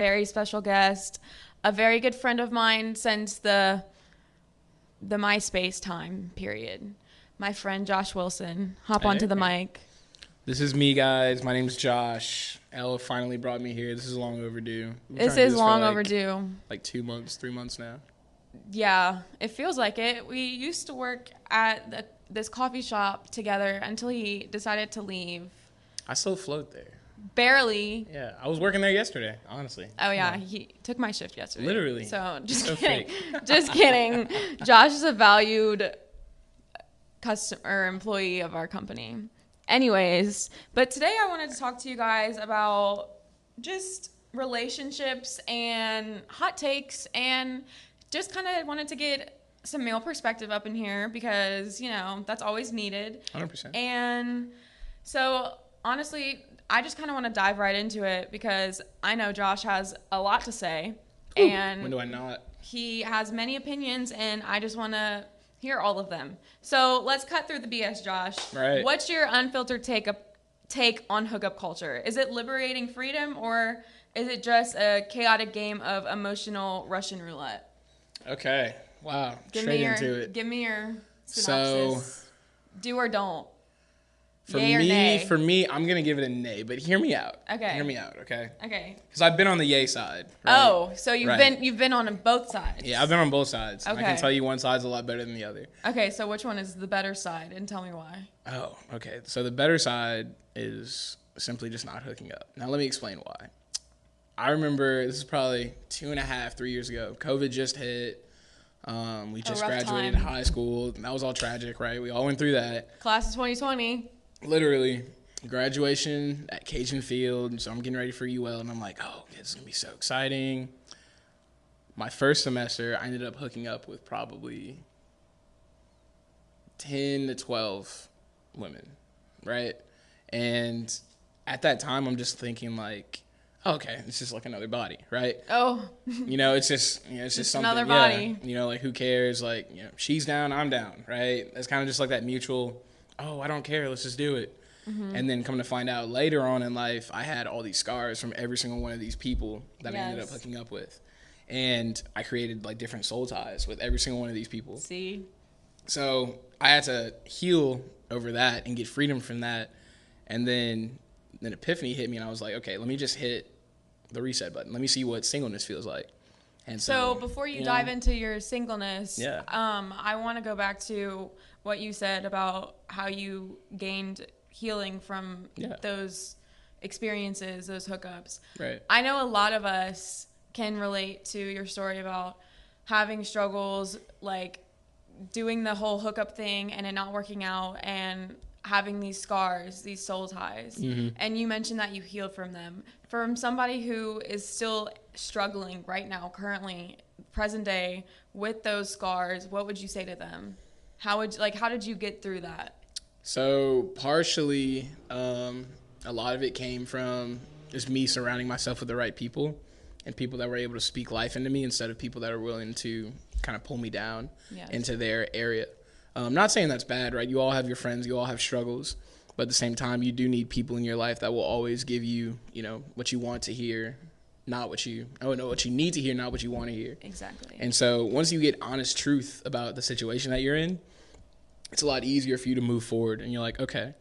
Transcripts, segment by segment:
Very special guest, a very good friend of mine since the MySpace time period. My friend Josh Wilson. Hop onto the Hey. mic. This is me, guys. My name's Josh. Ella finally brought me here. This is long overdue. We've been This trying to do is for long overdue. Like 2 months, 3 months now. Yeah, it feels like it. We used to work at this coffee shop together until he decided to leave. I still float there. Barely. Yeah, I was working there yesterday, honestly. Oh yeah, he took my shift yesterday. Literally. So just So kidding. fake. Just kidding. Josh is a valued customer employee of our company. Anyways, but today I wanted to talk to you guys about just relationships and hot takes, and just kind of wanted to get some male perspective up in here because, that's always needed. 100%. And so honestly, I just kind of want to dive right into it because I know Josh has a lot to say. Ooh, And when do I not? he has many opinions, and I just want to hear all of them. So let's cut through the BS, Josh. Right. What's your unfiltered take on hookup culture? Is it liberating freedom, or is it just a chaotic game of emotional Russian roulette? Okay. Wow. Give Straight me your into it. Give me your So, synopsis. Do or don't. For Yay or nay? me, I'm going to give it a nay, but hear me out. Okay. Hear me out, okay? Okay. Because I've been on the yay side. Right? Oh, so you've Right. been on both sides. Yeah, I've been on both sides. I Okay. can tell you one side's a lot better than the other. Okay, so which one is the better side, and tell me why? Oh, okay. So the better side is simply just not hooking up. Now, let me explain why. I remember this is probably 2.5, 3 years ago. COVID just hit. We just rough graduated time. high school. That was all tragic, right? We all went through that. Class of 2020. Literally, graduation at Cajun Field. So I'm getting ready for UL, and I'm like, oh, this is going to be so exciting. My first semester, I ended up hooking up with probably 10 to 12 women, right? And at that time, I'm just thinking like, oh, okay, it's just like another body, right? Oh, It's just something. another body. Like who cares? Like, she's down, I'm down, right? It's kind of just like that mutual, oh, I don't care, let's just do it. Mm-hmm. And then come to find out later on in life, I had all these scars from every single one of these people that I ended up Yes. hooking up with. And I created like different soul ties with every single one of these people. see? So I had to heal over that and get freedom from that. And then epiphany hit me, and I was like, okay, let me just hit the reset button. Let me see what singleness feels like. And So before you dive into your singleness, Yeah. I want to go back to what you said about how you gained healing from Yeah. those experiences, those hookups. Right. I know a lot of us can relate to your story about having struggles, like doing the whole hookup thing and it not working out, and having these scars, these soul ties. Mhm. And you mentioned that you healed from them. From somebody who is still struggling right now, currently, present day, with those scars, what would you say to them? How did you get through that? So partially, a lot of it came from just me surrounding myself with the right people and people that were able to speak life into me instead of people that are willing to kind of pull me down Yes. into their area. Not saying that's bad, right? You all have your friends, you all have struggles, but at the same time, you do need people in your life that will always give you, what you want to hear, what you need to hear, not what you want to hear. Exactly. And so once you get honest truth about the situation that you're in, it's a lot easier for you to move forward. And you're like, okay,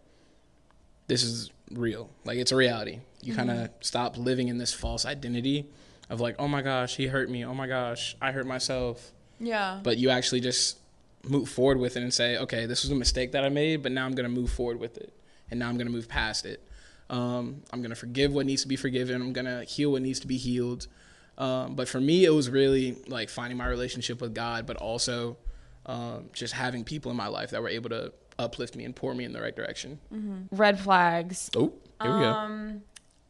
this is real. Like, it's a reality. You kind of stop living in this false identity of like, oh my gosh, he hurt me. Oh my gosh, I hurt myself. Yeah. But you actually just move forward with it and say, okay, this was a mistake that I made, but now I'm going to move forward with it. And now I'm going to move past it. I'm going to forgive what needs to be forgiven. I'm going to heal what needs to be healed. But for me, it was really like finding my relationship with God, but also just having people in my life that were able to uplift me and pour me in the right direction. Red flags. Oh, here we go.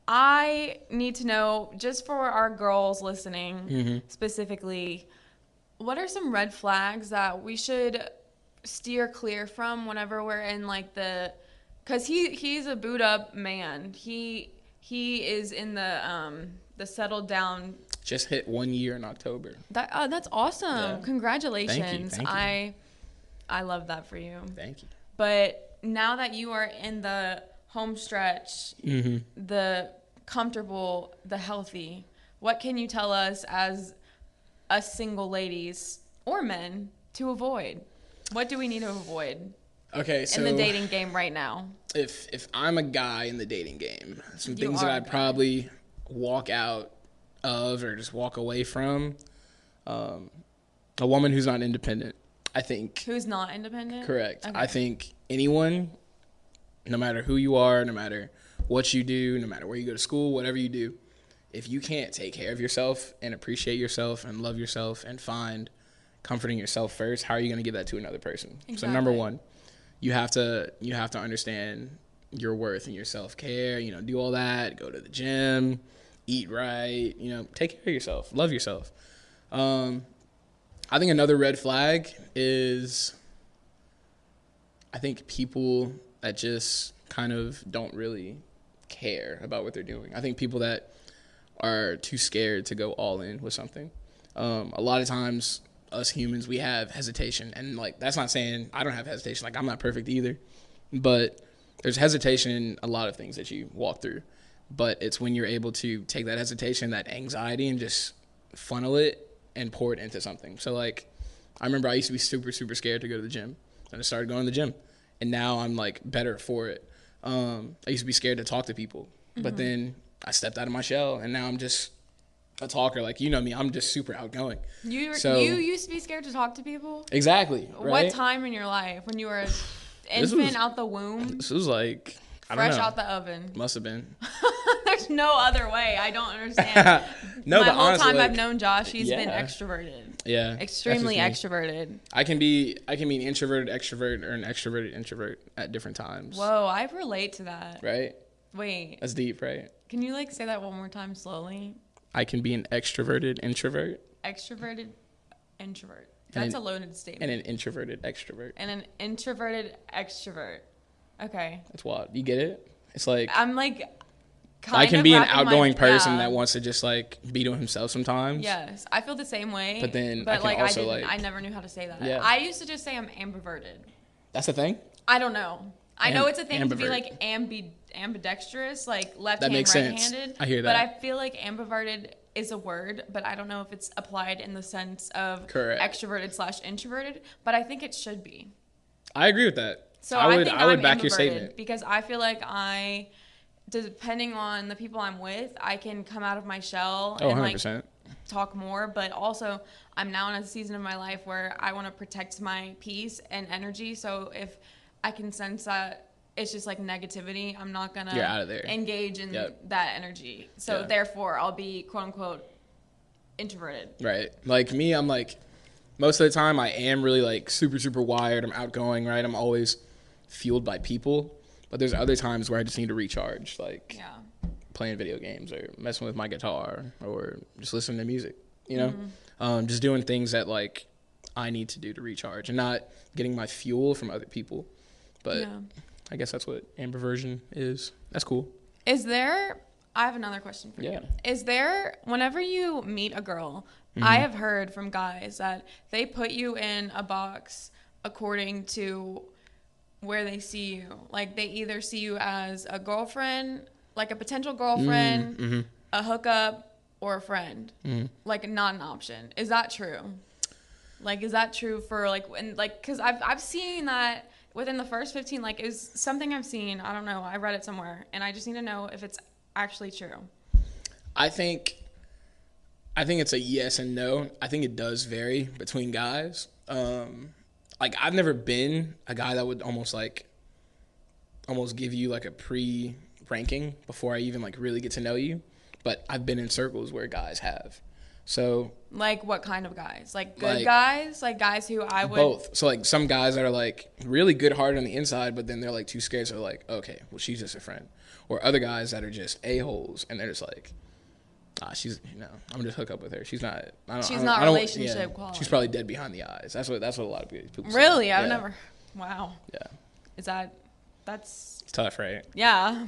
I need to know, just for our girls listening Mm-hmm. specifically, what are some red flags that we should steer clear from whenever we're in like because he's a boot up man. He is in the settled down. Just hit 1 year in October. That's awesome. Yeah. Congratulations. Thank you. I love that for you. Thank you. But now that you are in the home stretch, Mm-hmm. the comfortable, the healthy, what can you tell us as us single ladies or men to avoid? What do we need to avoid Okay, so in the dating game right now? if I'm a guy in the dating game, some You things that are a I'd guy. probably walk out of or just walk away from, a woman who's not independent. I think Who's not independent? correct. Okay. I think anyone, no matter who you are, no matter what you do, no matter where you go to school, whatever you do, if you can't take care of yourself and appreciate yourself and love yourself and find comfort in yourself first, how are you going to give that to another person? So number Exactly. one, you have to understand your worth and your self-care, do all that, go to the gym, eat right, take care of yourself, love yourself. I think another red flag is I think people that just kind of don't really care about what they're doing. I think people that are too scared to go all in with something. A lot of times, us humans, we have hesitation. And, like, that's not saying I don't have hesitation. Like, I'm not perfect either. But there's hesitation in a lot of things that you walk through. But it's when you're able to take that hesitation, that anxiety, and just funnel it and pour it into something. So, like, I remember I used to be super, super scared to go to the gym. And I started going to the gym. And now I'm, like, better for it. I used to be scared to talk to people. But then I stepped out of my shell, and now I'm just a talker. Like, you know me, I'm just super outgoing. You So- used to be scared to talk to people? Exactly. Right? What time in your life? When you were an This infant was- out the womb? This was like, I don't Fresh know. out the oven. Must have been. There's no other way. I don't understand. No, My but whole honestly, time like, I've known Josh, he's been yeah. extroverted. Yeah. Extremely that's just me. extroverted. I can be an introverted extrovert or an extroverted introvert at different times. Whoa, I relate to that. Right? Wait, That's deep, right? can you like say that one more time slowly? I can be an extroverted introvert Extroverted introvert. And That's an- a loaded and statement. an introverted extrovert. And an introverted extrovert. Okay. That's wild. You get it? It's like I'm like kind I can of be an wrapping my- outgoing person yeah. that wants to just like be to himself sometimes. Yes, I feel the same way. But then I but can like also, I didn't. like- I never knew how to say that. Yeah. I used to just say I'm ambiverted. That's the thing? I don't know. I know it's a thing to be ambivert. like ambidextrous, like left That hand, makes right sense. handed. I hear But that. I feel like ambiverted is a word, but I don't know if it's applied in the sense of Correct. extroverted / introverted. But I think it should be. I agree with that. So I would think I would I'm back your ambiverted statement. because I feel like depending on the people I'm with, I can come out of my shell Oh, and like 100%. talk more. But also, I'm now in a season of my life where I want to protect my peace and energy. So if I can sense that it's just like negativity, I'm not gonna You're out of there. engage in Yep. that energy. So Yeah. therefore, I'll be quote unquote introverted. Right. Like me, I'm like, most of the time I am really like super, super wired. I'm outgoing, right? I'm always fueled by people. But there's other times where I just need to recharge, like Yeah. playing video games or messing with my guitar or just listening to music, you know? Mm-hmm. Just doing things that like I need to do to recharge and not getting my fuel from other people. But Yeah. I guess that's what ambiversion is. That's cool. Is there? I have another question for Yeah. you. Is there, whenever you meet a girl, Mm-hmm. I have heard from guys that they put you in a box according to where they see you. Like they either see you as a girlfriend, like a potential girlfriend, Mm-hmm. a hookup, or a friend. Like not an option. Is that true? Like, is that true for like, and like, cause I've seen that within the first 15, like is something I've seen, I don't know, I read it somewhere and I just need to know if it's actually true. I think it's a yes and no. I think it does vary between guys. Like I've never been a guy that would almost give you like a pre-ranking before I even like really get to know you. But I've been in circles where guys have. So Like what kind of guys? Like good Like- guys? Like guys who I would both. So like some guys that are like really good hearted on the inside, but then they're like too scared. So they're like, okay, well she's just a friend. Or other guys that are just a-holes and they're just like, I'm just hook up with her. She's not. She's not relationship quality. She's probably dead behind the eyes. That's what a lot of people say. Really? I've Yeah. never. Wow. Yeah, Is that's it's tough, right? yeah.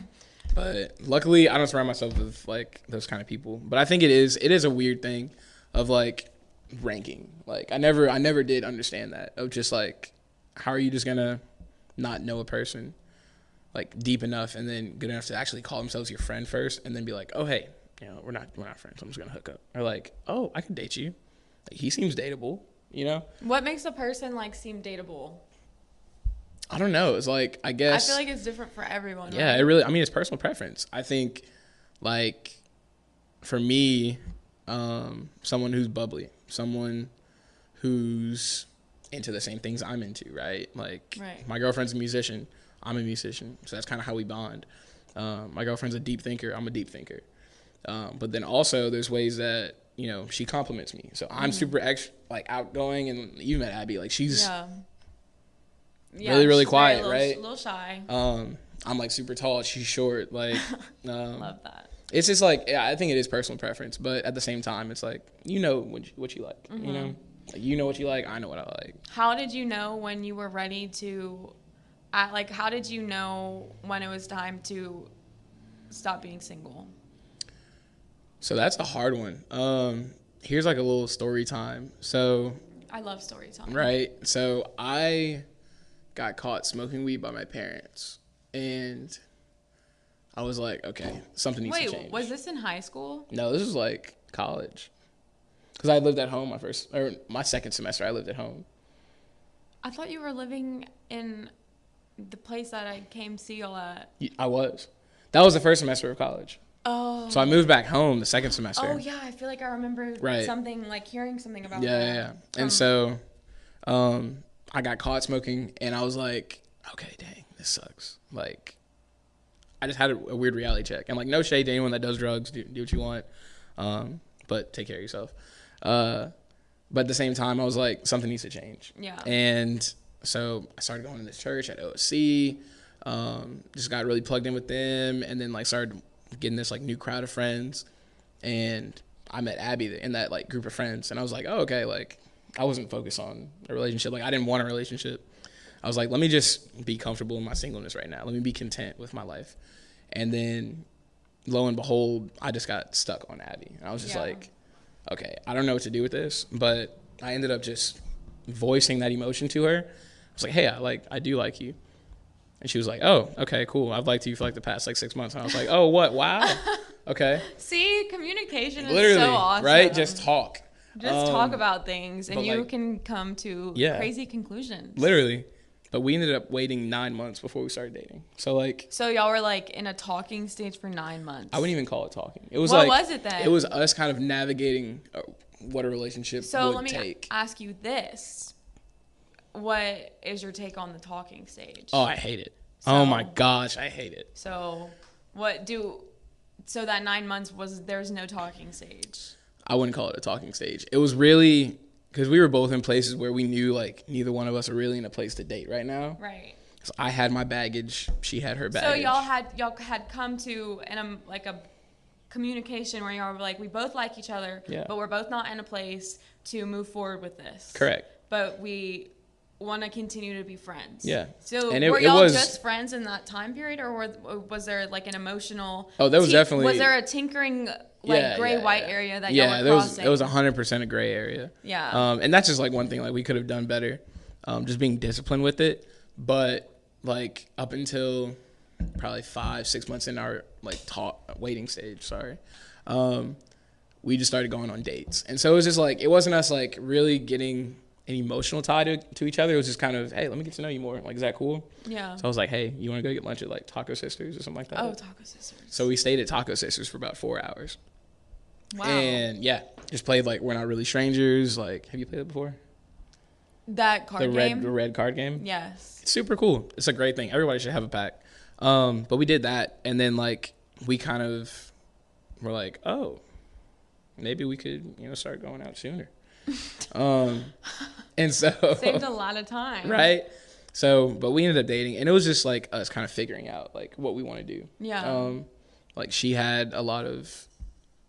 But luckily, I don't surround myself with like those kind of people. But I think it is a weird thing of like ranking. Like I never did understand that of just like how are you just gonna not know a person like deep enough and then good enough to actually call themselves your friend first and then be like, oh hey, we're not friends. I'm just gonna hook up. Or like, oh, I could date you. Like, he seems dateable. You know. What makes a person like seem dateable? I don't know. It's like, I guess. I feel like it's different for everyone. Yeah, right? it really. I mean, it's personal preference. I think, like, for me, someone who's bubbly, someone who's into the same things I'm into, right? Like, my girlfriend's a musician. I'm a musician, so that's kind of how we bond. My girlfriend's a deep thinker. I'm a deep thinker. But then also, there's ways that she compliments me. So I'm super outgoing, and you met Abby. Like, she's really quiet, right? A little shy. I'm like super tall. She's short. Like, love that. It's just like, yeah, I think it is personal preference, but at the same time, it's like, what you like, like, what you like. I know what I like. How did you know when you were ready to, how did you know when it was time to stop being single? So that's a hard one. Here's like a little story time. So I love story time. Right. So I got caught smoking weed by my parents, and I was like, okay, something needs to change. Wait, was this in high school? No, this was like college. Because I lived at home my second semester, I lived at home. I thought you were living in the place that I came see y'all at. I was. That was the first semester of college. Oh. So I moved back home the second semester. Oh, yeah. I feel like I remember something, like hearing something about that. Yeah. And so I got caught smoking, and I was like, okay, dang, this sucks. Like, I just had a weird reality check. I'm like, no shade to anyone that does drugs. Do what you want. But take care of yourself. But at the same time, I was like, something needs to change. Yeah. And so I started going to this church at OSC. Just got really plugged in with them, and then like started getting this like new crowd of friends. And I met Abby in that like group of friends, and I was like, oh, okay. Like, I wasn't focused on a relationship. Like, I didn't want a relationship. I was like, let me just be comfortable in my singleness right now. Let me be content with my life. And then, lo and behold, I just got stuck on Abby. And I was just like, okay, I don't know what to do with this. But I ended up just voicing that emotion to her. I was like, hey, I do like you. And she was like, oh, okay, cool. I've liked you for like the past like 6 months. And I was like, oh, what? Wow. Okay. See, communication is Literally, so awesome. Right? Just talk. Just talk about things, and you like, can come to crazy conclusions. Literally. But we ended up waiting 9 months before we started dating. So y'all were like in a talking stage for 9 months. I wouldn't even call it talking. It was what was it then? It was us kind of navigating what a relationship would take. So let me ask you this. What is your take on the talking stage? Oh, I hate it. Oh my gosh, I hate it. So that 9 months there's no talking stage? I wouldn't call it a talking stage. It was really, because we were both in places where we knew like neither one of us are really in a place to date right now. Right. So I had my baggage, she had her baggage. So y'all had come to a communication where y'all were like, we both like each other, but we're both not in a place to move forward with this. Correct. But we want to continue to be friends. Yeah. So were y'all just friends in that time period, or was there like an emotional? Oh, there was definitely. Was there a tinkering gray-white area that y'all were crossing? It was 100% a gray area. Yeah. And that's just like one thing like we could have done better, just being disciplined with it. But like up until probably 5-6 months in our like waiting stage, we just started going on dates, and so it was just like it wasn't us like really getting an emotional tie to each other. It was just kind of, hey, let me get to know you more. Like, is that cool? Yeah. So I was like, hey, you want to go get lunch at like Taco Sisters or something like that? Oh, Taco Sisters. So we stayed at Taco Sisters for about 4 hours. Wow. And yeah, just played like We're Not Really Strangers. Like, have you played it before? That card game? The red card game? Yes. It's super cool. It's a great thing. Everybody should have a pack. But we did that, and then like we kind of were like, oh, maybe we could, start going out sooner. And so saved a lot of time, right? So, but we ended up dating, and it was just like us kind of figuring out like what we want to do. Yeah. Like she had a lot of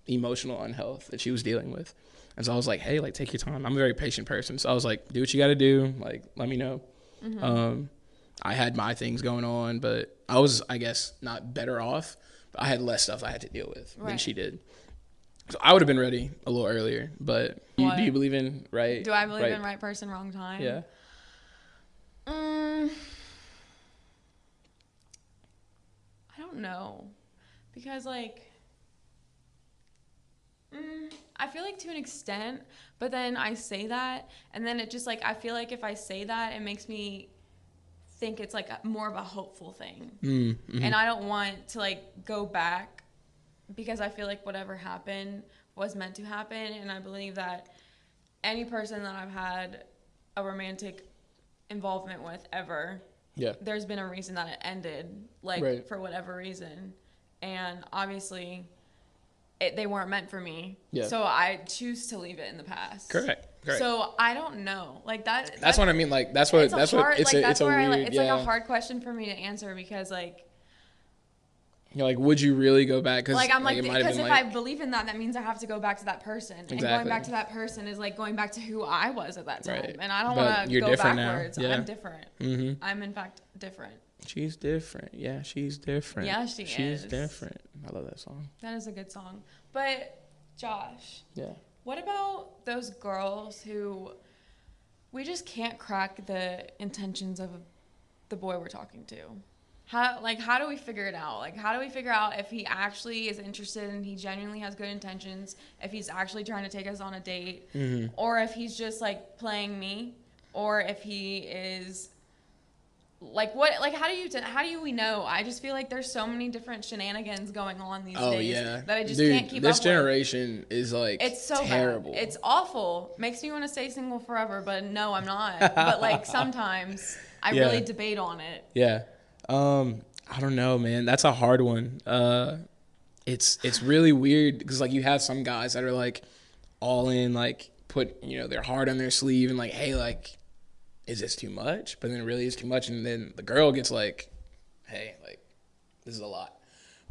emotional unhealth that she was dealing with, and so I was like, hey, like take your time. I'm a very patient person, so I was like, do what you got to do. Like, let me know. Mm-hmm. I had my things going on, but I was, I guess, not better off. But I had less stuff I had to deal with than she did. So I would have been ready a little earlier, but do you believe in right? Do I believe in right person, wrong time? Yeah. I don't know, because like I feel like to an extent, but then I say that, and then it just like I feel like if I say that, it makes me think it's like more of a hopeful thing, and I don't want to like go back because I feel like whatever happened was meant to happen, and I believe that any person that I've had a romantic involvement with ever, Yeah. there's been a reason that it ended, like Right. for whatever reason, and obviously they weren't meant for me. Yeah. So I choose to leave it in the past. Correct. So I don't know, like that. That's what I mean. Like that's what It's a hard, it's like a that's weird. where it's yeah. like a hard question for me to answer because like You're like, would you really go back? Cause I'm like it might have because been if like, I believe in that, that means I have to go back to that person, and going Exactly. back to that person is like going back to who I was at that time, Right. and I don't But want to you're go different now. backwards. Yeah. I'm different. mm-hmm. I'm in fact different. She's different. Yeah, she's different. Yeah, she She's is. different. I love that song. That is a good song. But Josh, Yeah. what about those girls who we just can't crack the intentions of the boy we're talking to? How do we figure it out? Like, how do we figure out if he actually is interested and he genuinely has good intentions, if he's actually trying to take us on a date, or if he's just like playing me, or if he is like what? Like, how do we know? I just feel like there's so many different shenanigans going on these Oh days yeah. that I just Dude, can't keep this up with. generation is like It's so terrible. bad. It's awful. Makes me want to stay single forever, but no, I'm not. But like sometimes I Yeah. really debate on it. Yeah. I don't know, man. That's a hard one. It's really weird because like you have some guys that are like all in, like put their heart on their sleeve and like, hey, like, is this too much? But then it really is too much, and then the girl gets like, hey, like, this is a lot.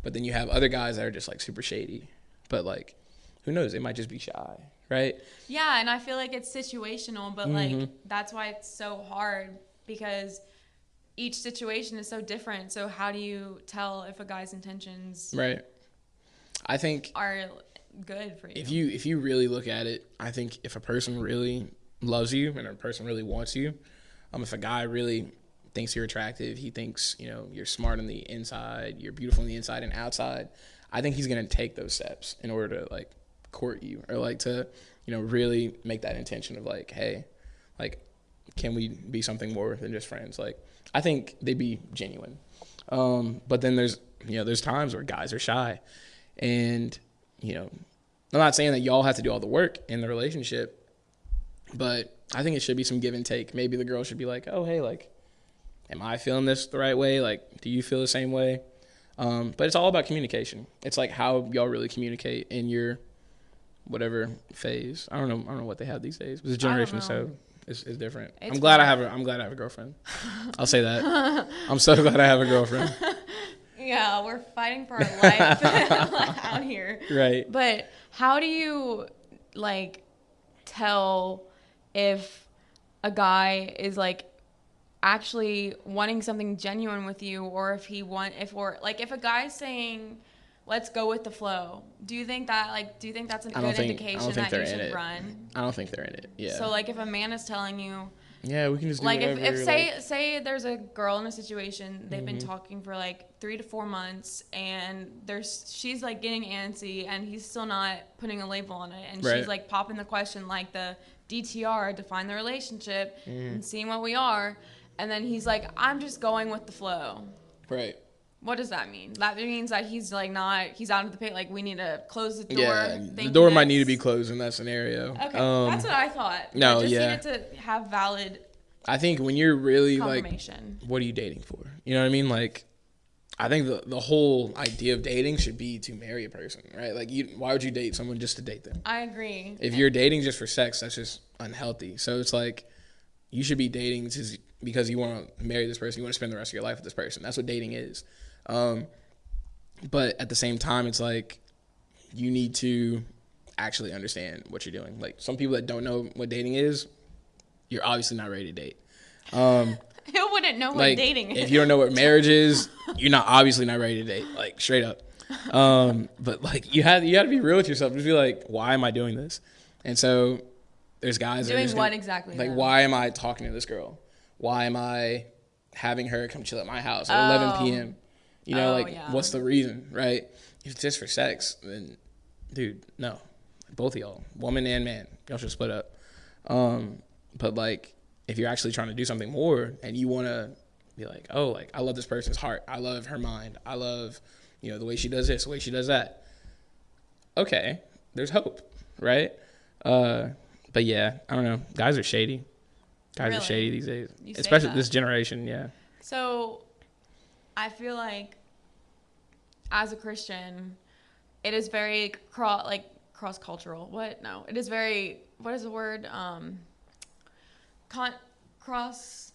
But then you have other guys that are just like super shady. But like, who knows? They might just be shy, right? Yeah, and I feel like it's situational, but like that's why it's so hard because each situation is so different. So how do you tell if a guy's intentions Right. I think are good for you? if you really look at it, I think if a person really loves you and a person really wants you, if a guy really thinks you're attractive, he thinks you're smart on the inside, you're beautiful on the inside and outside, I think he's gonna take those steps in order to like court you or like to really make that intention of like, hey, like, can we be something more than just friends? Like, I think they'd be genuine. But then there's times where guys are shy, and I'm not saying that y'all have to do all the work in the relationship, but I think it should be some give and take. Maybe the girl should be like, oh, hey, like, am I feeling this the right way? Like, do you feel the same way? But it's all about communication. It's like how y'all really communicate in your whatever phase. I don't know what they have these days. This generation is so is different. It's I'm glad hard. I'm glad I have a girlfriend. I'll say that. I'm so glad I have a girlfriend. Yeah, we're fighting for our life out here. Right. But how do you like tell if a guy is like actually wanting something genuine with you, or if if a guy's saying let's go with the flow, do you think that's a good indication that you should run? I don't think they're in it. Yeah. So like if a man is telling you yeah, we can just do like whatever. if say there's a girl in a situation, they've been talking for like 3 to 4 months, and she's like getting antsy and he's still not putting a label on it, and Right. she's like popping the question like the DTR, define the relationship, and seeing what we are, and then he's like, I'm just going with the flow. Right. What does that mean? That means that he's like he's out of the pit. Like we need to close the door. Yeah, the Thank door you, might need to next. be closed in that scenario. Okay, that's what I thought. no, I just yeah. needed to have valid I think when you're really like, confirmation. what are you dating for? You know what I mean? Like, I think the whole idea of dating should be to marry a person, right? Like, why would you date someone just to date them? I agree. If you're dating just for sex, that's just unhealthy. So it's like, you should be dating because you want to marry this person. You want to spend the rest of your life with this person. That's what dating is. But at the same time, it's like, you need to actually understand what you're doing. Like, some people that don't know what dating is, you're obviously not ready to date. Who wouldn't know what Like, dating is? if you don't know what marriage is, you're obviously not ready to date. Like, straight up. But like, you have to be real with yourself. Just be like, why am I doing this? And so there's guys that are Doing just what gonna, exactly? like, though? why am I talking to this girl? Why am I having her come chill at my house at 11 p.m.? You know, Oh, like, yeah. what's the reason, right? If it's just for sex, then, dude, no. both of y'all, woman and man, y'all should split up. But like, if you're actually trying to do something more and you want to be like, oh, like I love this person's heart, I love her mind, I love, the way she does this, the way she does that. Okay, there's hope, right? But yeah, I don't know. Guys are shady. Guys are shady these days, especially this generation. Yeah. So, I feel like as a Christian, it is very cross cultural. What? No, it is very. What is the word? Cross.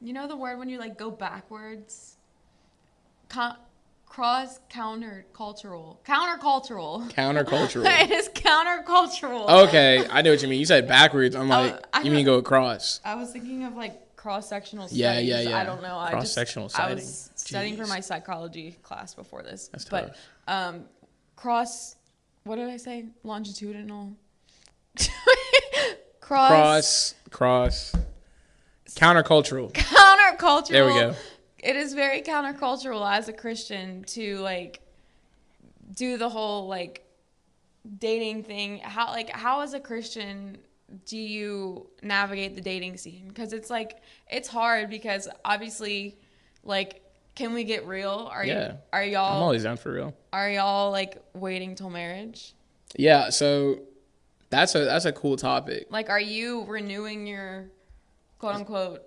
You know the word when you like go backwards. Cross countercultural. It is countercultural. Okay, I know what you mean. You said backwards. I'm like, you mean go across? I was thinking of like cross-sectional studies. Yeah. I don't know. Cross-sectional I was studying for my psychology class before this. That's tough. But what did I say? Longitudinal. Cross. Countercultural. There we go. It is very countercultural as a Christian to like do the whole like dating thing. How as a Christian do you navigate the dating scene? Because it's like it's hard because obviously like can we get real? Are y'all I'm always down for real. Are y'all like waiting till marriage? Yeah, so that's a cool topic. Like are you renewing your quote unquote